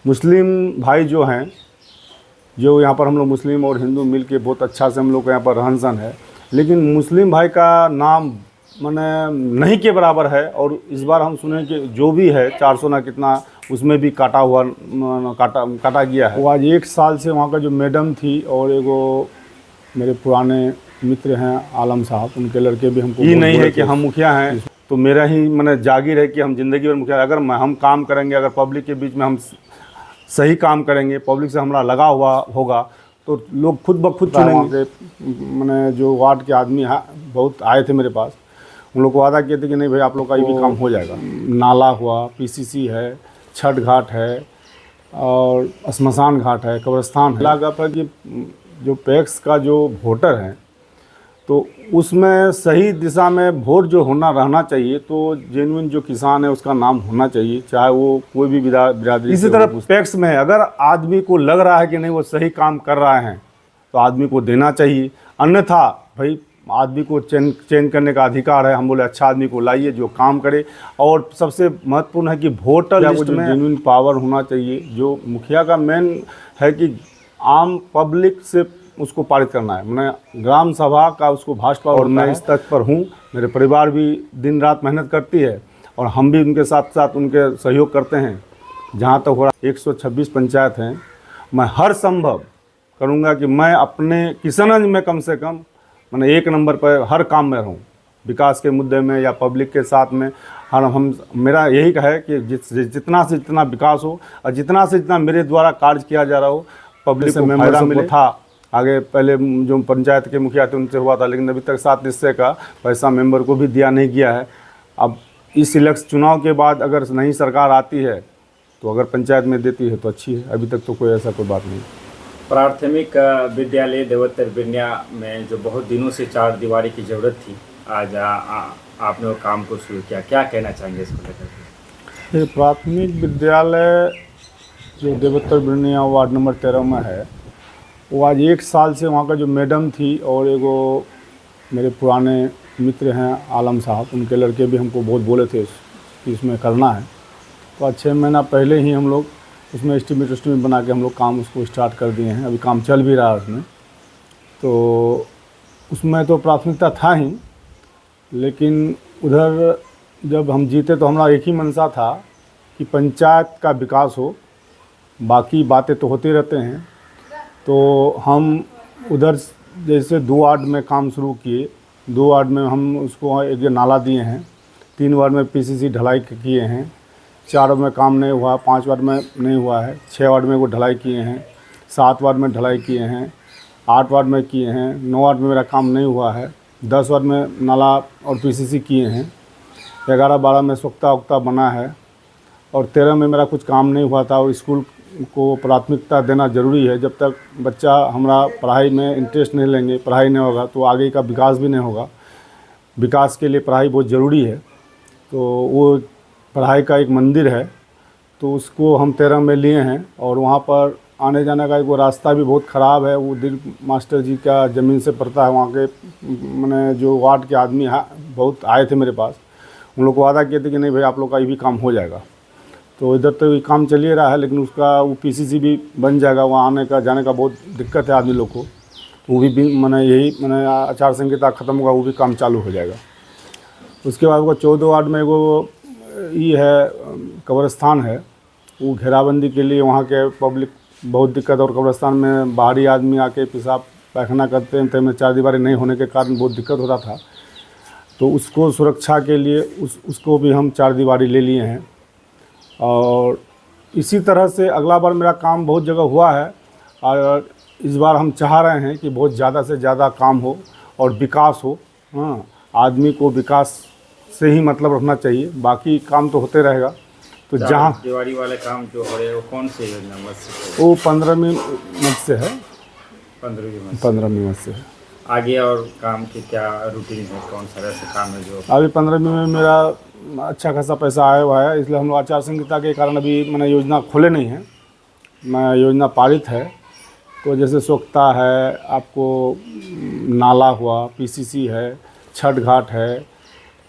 मुस्लिम भाई जो हैं, जो यहाँ पर हम लोग मुस्लिम और हिंदू मिल के बहुत अच्छा से हम लोग का यहाँ पर रहन सहन है, लेकिन मुस्लिम भाई का नाम माने नहीं के बराबर है। और इस बार हम सुने कि जो भी है 400 ना कितना उसमें भी काटा गया है। वो आज 1 साल से वहाँ का जो मैडम थी और एगो मेरे पुराने मित्र हैं आलम साहब, उनके लड़के भी हमको ये नहीं है कि हम मुखिया हैं तो मेरा ही मैंने जागीर है कि हम ज़िंदगी भर मुखिया। अगर हम काम करेंगे, अगर पब्लिक के बीच में हम सही काम करेंगे, पब्लिक से हमारा लगा हुआ होगा तो लोग खुद ब खुद चुनेंगे। मैंने जो वार्ड के आदमी बहुत आए थे मेरे पास, उन लोग को वादा किए थे कि नहीं भाई आप लोग का ये भी काम हो जाएगा। नाला हुआ, पीसीसी है, छठ घाट है और श्मशान घाट है, कब्रिस्तान है। लगा पर कि जो पैक्स का जो वोटर है तो उसमें सही दिशा में वोट जो रहना चाहिए, तो जेन्युइन जो किसान है उसका नाम होना चाहिए, चाहे वो कोई भी बिरादरी। इसी तरह पैक्स में अगर आदमी को लग रहा है कि नहीं वो सही काम कर रहा है तो आदमी को देना चाहिए, अन्यथा भाई आदमी को चेंज करने का अधिकार है। हम बोले अच्छा आदमी को लाइए जो काम करे। और सबसे महत्वपूर्ण है कि वोटर लिस्ट में जेन्युइन पावर होना चाहिए। जो मुखिया का मेन है कि आम पब्लिक से उसको पारित करना है, मैंने ग्राम सभा का उसको भाजपा। और मैं इस तक पर हूँ, मेरे परिवार भी दिन रात मेहनत करती है और हम भी उनके साथ साथ उनके सहयोग करते हैं। जहाँ तक हो रहा 126 पंचायत हैं, मैं हर संभव करूँगा कि मैं अपने किशनगंज में कम से कम मैंने 1 नंबर पर हर काम में रहूँ, विकास के मुद्दे में या पब्लिक के साथ में। मेरा यही है कि जितना से जितना विकास हो और जितना से जितना मेरे द्वारा कार्य किया जा रहा हो, पब्लिक से फायदा मिले। था आगे पहले जो पंचायत के मुखिया थे उनसे हुआ था, लेकिन अभी तक 7 हिस्से का पैसा मेंबर को भी दिया नहीं गया है। अब इस इलेक्शन चुनाव के बाद अगर नई सरकार आती है तो अगर पंचायत में देती है तो अच्छी है, अभी तक तो कोई ऐसा कोई बात नहीं। प्राथमिक विद्यालय देवोत्तर बिरनिया में जो बहुत दिनों से 4 दीवारी की ज़रूरत थी, आज आपने वो काम को शुरू किया, क्या कहना चाहेंगे इसको लेकर? प्राथमिक विद्यालय जो देवोत्तर बिरनिया वार्ड नंबर 13 में है, वो आज 1 साल से वहाँ का जो मैडम थी और एगो मेरे पुराने मित्र हैं आलम साहब, उनके लड़के भी हमको बहुत बोले थे कि इसमें करना है। तो 6 महीना पहले ही हम लोग उसमें एस्टीमेट बना के हम लोग काम उसको स्टार्ट कर दिए हैं। अभी काम चल भी रहा है उसमें। तो उसमें तो प्राथमिकता था ही, लेकिन उधर जब हम जीते तो हमारा एक ही मंशा था कि पंचायत का विकास हो, बाकी बातें तो होते रहते हैं। तो हम उधर जैसे 2 वार्ड में काम शुरू किए, 2 वार्ड में हम उसको एक नाला दिए हैं, 3 वार्ड में पीसीसी ढलाई किए हैं, 4 वार्ड में काम नहीं हुआ, 5 वार्ड में नहीं हुआ है, 6 वार्ड में वो ढलाई किए हैं, 7 वार्ड में ढलाई किए हैं, 8 वार्ड में किए हैं, 9 वार्ड में मेरा काम नहीं हुआ है, 10 वार्ड में नाला और पीसीसी किए हैं, 11-12 में सोख्ता वोख्ता बना है और 13 में मेरा कुछ काम नहीं हुआ था। और स्कूल को प्राथमिकता देना ज़रूरी है। जब तक बच्चा हमारा पढ़ाई में इंटरेस्ट नहीं लेंगे, पढ़ाई नहीं होगा तो आगे का विकास भी नहीं होगा। विकास के लिए पढ़ाई बहुत ज़रूरी है। तो वो पढ़ाई का एक मंदिर है, तो उसको हम 13 में लिए हैं। और वहाँ पर आने जाने का एक वो रास्ता भी बहुत ख़राब है, वो दिल मास्टर जी का ज़मीन से पड़ता है। वहाँ के मैंने जो वार्ड के आदमी बहुत आए थे मेरे पास, उन लोग को वादा किए थे कि नहीं भाई आप लोग का ये भी काम हो जाएगा। तो इधर तो ये काम चल ही रहा है, लेकिन उसका वो पीसीसी भी बन जाएगा। वहाँ आने का जाने का बहुत दिक्कत है आदमी लोग को, वो भी मैंने आचार संहिता ख़त्म होगा, वो भी काम चालू हो जाएगा। उसके बाद वो 14 वार्ड में वो ये है कब्रिस्तान है, वो घेराबंदी के लिए वहाँ के पब्लिक बहुत दिक्कत। और कब्रिस्तान में बाहरी आदमी आके पेशाब पैखाना करते हैं, तो में 4 दीवारी नहीं होने के कारण बहुत दिक्कत हो रहा था। तो उसको सुरक्षा के लिए उसको भी हम 4 दीवारी ले लिए हैं। और इसी तरह से अगला बार मेरा काम बहुत जगह हुआ है और इस बार हम चाह रहे हैं कि बहुत ज़्यादा से ज़्यादा काम हो और विकास हो। हाँ, आदमी को विकास से ही मतलब रखना चाहिए, बाकी काम तो होते रहेगा। तो जहाँ दिवाली वाले काम जो हो रहे हैं वो कौन से योजना मत से? वो 15वीं मत से है, 15वीं मत से है। आगे और काम की क्या रूटीन है, कौन सा ऐसा काम है जो अभी 15वीं में मेरा अच्छा खासा पैसा आया हुआ है, इसलिए हम लोग आचार संहिता के कारण अभी मैंने योजना खोले नहीं है। मैं योजना पारित है, तो जैसे सोख्ता है, आपको नाला हुआ, पीसीसी है, छठ घाट है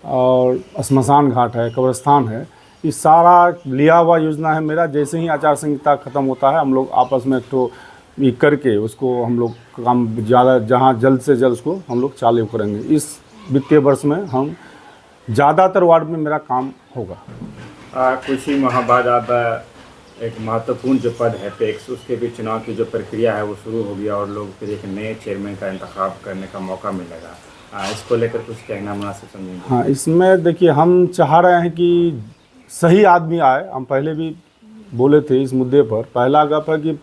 और श्मशान घाट है, कब्रिस्तान है, ये सारा लिया हुआ योजना है मेरा। जैसे ही आचार संहिता ख़त्म होता है हम लोग आपस में तो ये करके उसको हम लोग काम ज़्यादा जहाँ जल्द से जल्द उसको हम लोग चालू करेंगे। इस वित्तीय वर्ष में हम ज़्यादातर वार्ड में मेरा काम होगा। कुछ ही माह बाद आप एक महत्वपूर्ण जो पद है पेक्स, उसके भी चुनाव की जो प्रक्रिया है वो शुरू हो गया और लोग फिर एक नए चेयरमैन का इंतखाब करने का मौका मिलेगा। इसको लेकर कुछ कहना मुनासिब समझेंगे? हाँ, इसमें देखिए हम चाह रहे हैं कि सही आदमी आए। हम पहले भी बोले थे इस मुद्दे पर। पहला गप है कि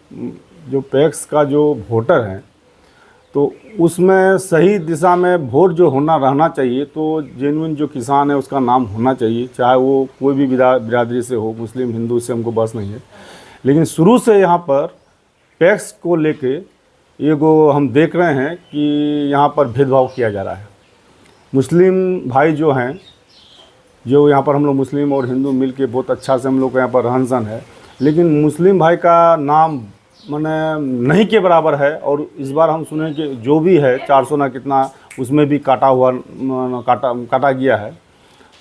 जो पैक्स का जो वोटर हैं तो उसमें सही दिशा में वोट जो होना रहना चाहिए, तो जेन्युइन जो किसान है उसका नाम होना चाहिए, चाहे वो कोई भी बिरादरी से हो, मुस्लिम हिंदू से हमको बस नहीं है। लेकिन शुरू से यहाँ पर पैक्स को लेके एगो हम देख रहे हैं कि यहाँ पर भेदभाव किया जा रहा है। मुस्लिम भाई जो हैं, जो यहाँ पर हम लोग मुस्लिम और हिंदू मिल के बहुत अच्छा से हम लोग का यहाँ पर रहन सहन है, लेकिन मुस्लिम भाई का नाम माने नहीं के बराबर है। और इस बार हम सुने कि जो भी है 400 ना कितना उसमें भी काटा गया है।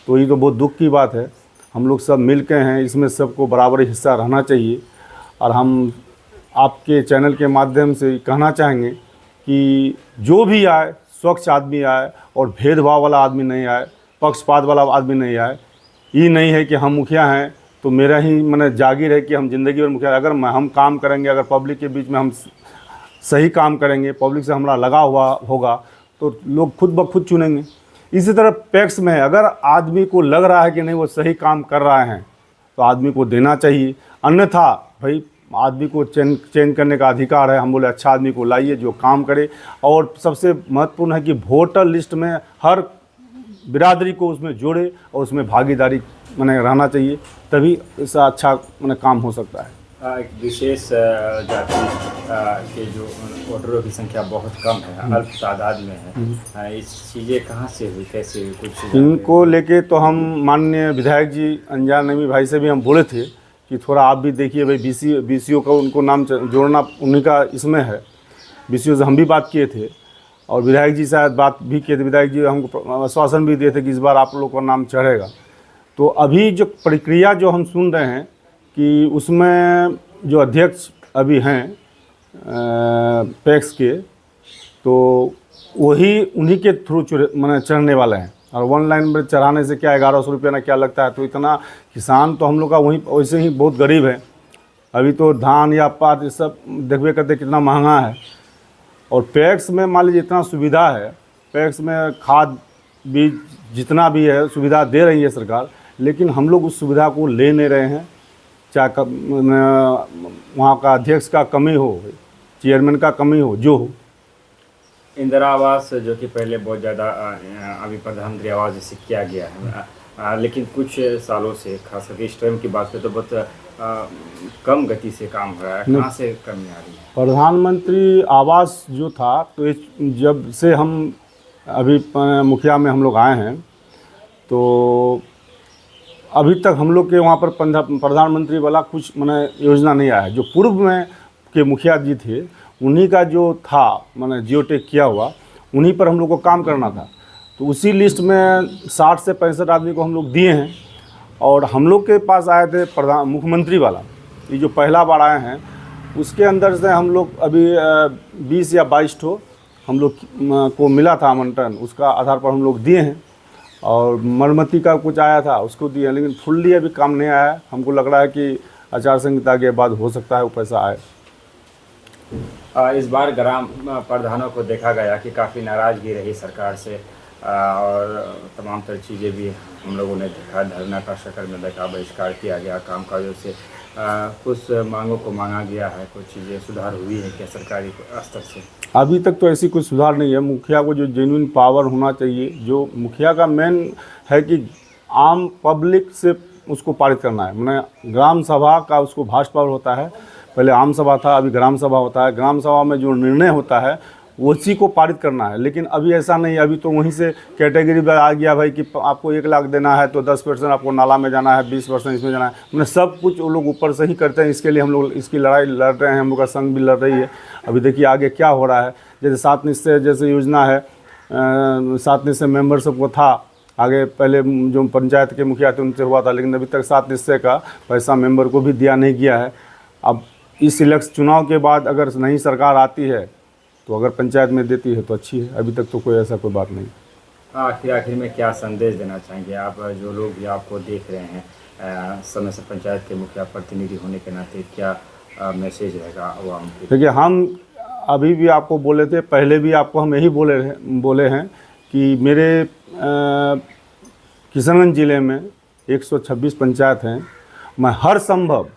तो ये तो बहुत दुख की बात है। हम लोग सब मिल के हैं, इसमें सबको बराबरी हिस्सा रहना चाहिए। और हम आपके चैनल के माध्यम से कहना चाहेंगे कि जो भी आए स्वच्छ आदमी आए और भेदभाव वाला आदमी नहीं आए, पक्षपात वाला आदमी नहीं आए। ये नहीं है कि हम मुखिया हैं तो मेरा ही मैंने जागीर है कि हम ज़िंदगी भर मुखिया। अगर हम काम करेंगे, अगर पब्लिक के बीच में हम सही काम करेंगे, पब्लिक से हमारा लगा हुआ होगा तो लोग खुद ब खुद चुनेंगे। इसी तरह पैक्स में अगर आदमी को लग रहा है कि नहीं वो सही काम कर रहे हैं तो आदमी को देना चाहिए। अन्यथा भाई आदमी को चेंज करने का अधिकार है। हम बोले अच्छा आदमी को लाइए जो काम करे। और सबसे महत्वपूर्ण है कि वोटर लिस्ट में हर बिरादरी को उसमें जोड़े और उसमें भागीदारी मैंने रहना चाहिए, तभी इसका अच्छा मैंने काम हो सकता है। एक विशेष जाति के जो वोटरों की संख्या बहुत कम है, अल्प तादाद में है, इस चीज़ें कहाँ से हुई, कैसे हुई, कुछ इनको लेके तो हम माननीय विधायक जी अंजार नमी भाई से भी हम बोले थे कि थोड़ा आप भी देखिए भाई बीसीओ का उनको नाम जोड़ना उन्हीं का इसमें है। बीसीओ से हम भी बात किए थे और विधायक जी शायद बात भी किए थे। विधायक जी हमको आश्वासन भी दिए थे कि इस बार आप लोगों का नाम चढ़ेगा। तो अभी जो प्रक्रिया जो हम सुन रहे हैं कि उसमें जो अध्यक्ष अभी हैं पैक्स के, तो वही उन्हीं के थ्रू मैंने चढ़ने वाले हैं। और ऑनलाइन में चढ़ाने से क्या 1100 रुपया ना क्या लगता है। तो इतना किसान तो हम लोग का वहीं वैसे ही बहुत गरीब है। अभी तो धान या पात ये सब देखबे करते कितना महंगा है। और पैक्स में मान लीजिए इतना सुविधा है, पैक्स में खाद बीज जितना भी है सुविधा दे रही है सरकार, लेकिन हम लोग उस सुविधा को ले नहीं रहे हैं। चाहे वहाँ का अध्यक्ष का कमी हो, चेयरमैन का कमी हो, जो हो। इंदिरा आवास जो कि पहले बहुत ज़्यादा अभी प्रधानमंत्री आवास जैसे किया गया है, लेकिन कुछ सालों से खास करके इस टाइम की बात करें तो बहुत कम गति से काम हो रहा है। कहाँ से कमी आ रही है? प्रधानमंत्री आवास जो था तो जब से हम अभी मुखिया में हम लोग आए हैं तो अभी तक हम लोग के वहाँ पर प्रधानमंत्री वाला कुछ माने योजना नहीं आया। जो पूर्व में के मुखिया जी थे उन्हीं का जो था माने जियोटेक किया हुआ, उन्हीं पर हम लोग को काम करना था। तो उसी लिस्ट में 60 से 65 आदमी को हम लोग दिए हैं। और हम लोग के पास आए थे मुख्यमंत्री वाला, ये जो पहला बार आए हैं उसके अंदर से हम लोग अभी 20 या 22 ठो हम लोग को मिला था आमंत्रण, उसका आधार पर हम लोग दिए हैं। और मरम्मती का कुछ आया था उसको दिए, लेकिन फुल्ली अभी काम नहीं आया है। हमको लग रहा है कि आचार संहिता के बाद हो सकता है वो पैसा आए। इस बार ग्राम प्रधानों को देखा गया कि काफ़ी नाराज़गी रही सरकार से और तमाम तरह चीज़ें भी हम लोगों ने देखा, धरना का शक्ल में देखा, बहिष्कार किया गया, कामकाजों से कुछ मांगों को मांगा गया है, कुछ चीज़ें सुधार हुई है क्या सरकारी स्तर से? अभी तक तो ऐसी कोई सुधार नहीं है। मुखिया को जो जेन्युइन पावर होना चाहिए, जो मुखिया का मेन है कि आम पब्लिक से उसको पारित करना है। मैंने ग्राम सभा का उसको भास्ट पावर होता है, पहले आम सभा था, अभी ग्राम सभा होता है। ग्राम सभा में जो निर्णय होता है उसी को पारित करना है। लेकिन अभी ऐसा नहीं, अभी तो वहीं से कैटेगरी आ गया भाई कि आपको 1 लाख देना है तो 10% आपको नाला में जाना है, 20% इसमें जाना है। मैंने सब कुछ वो लोग ऊपर से ही करते हैं। इसके लिए हम लोग इसकी लड़ाई लड़ रहे हैं, हम लोग का संघ भी लड़ रही है। अभी देखिए आगे क्या हो रहा है। जैसे 7 निश्चय जैसे योजना है, 7 निश्चय मेंबर सबको था, आगे पहले जो पंचायत के मुखिया थे उनसे हुआ था, लेकिन अभी तक 7 हिस्से का पैसा मेंबर को भी दिया नहीं गया है। अब इस इलेक्शन चुनाव के बाद अगर नई सरकार आती है तो अगर पंचायत में देती है तो अच्छी है, अभी तक तो कोई ऐसा कोई बात नहीं। आखिर में क्या संदेश देना चाहेंगे आप, जो लोग भी आपको देख रहे हैं समय से पंचायत के मुखिया प्रतिनिधि होने के नाते, क्या मैसेज रहेगा आवाम के? देखिए, हम अभी भी आपको बोले थे, पहले भी आपको हम यही बोले हैं कि मेरे किशनगंज ज़िले में 126 पंचायत हैं। मैं हर संभव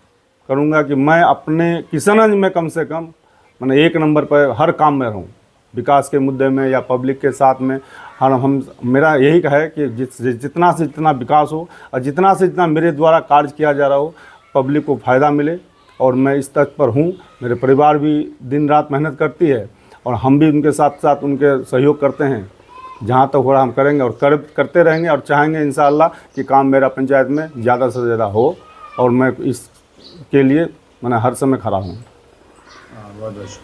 करूंगा कि मैं अपने किशनगंज में कम से कम मैंने 1 नंबर पर हर काम में रहूं, विकास के मुद्दे में या पब्लिक के साथ में। हम मेरा यही है कि जितना से जितना विकास हो और जितना से जितना मेरे द्वारा कार्य किया जा रहा हो, पब्लिक को फ़ायदा मिले। और मैं इस तक पर हूँ, मेरे परिवार भी दिन रात मेहनत करती है और हम भी उनके साथ साथ उनके सहयोग करते हैं। जहाँ तक हो रहा हम करेंगे और करते रहेंगे और चाहेंगे इंशाअल्लाह कि काम मेरा पंचायत में ज़्यादा से ज़्यादा हो, और मैं इसके लिए मैंने हर समय खड़ा हूँ। बहुत बहुत